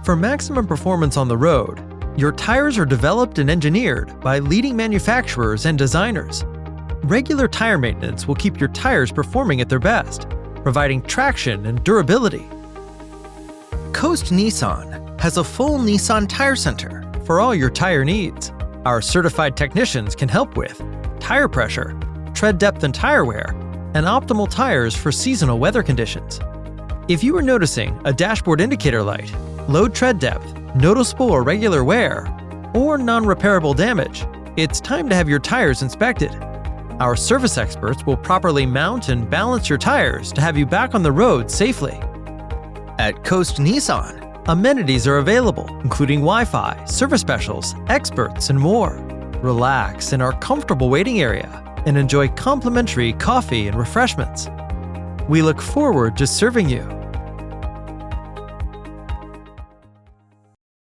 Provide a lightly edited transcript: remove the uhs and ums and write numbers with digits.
For maximum performance on the road, your tires are developed and engineered by leading manufacturers and designers. Regular tire maintenance will keep your tires performing at their best, providing traction and durability. Coast Nissan has a full Nissan Tire Center for all your tire needs. Our certified technicians can help with tire pressure, tread depth and tire wear, and optimal tires for seasonal weather conditions. If you are noticing a dashboard indicator light, low tread depth, noticeable or irregular wear, or non-repairable damage, it's time to have your tires inspected. Our service experts will properly mount and balance your tires to have you back on the road safely. At Coast Nissan, amenities are available, including Wi-Fi, service specials, experts, and more. Relax in our comfortable waiting area and enjoy complimentary coffee and refreshments. We look forward to serving you.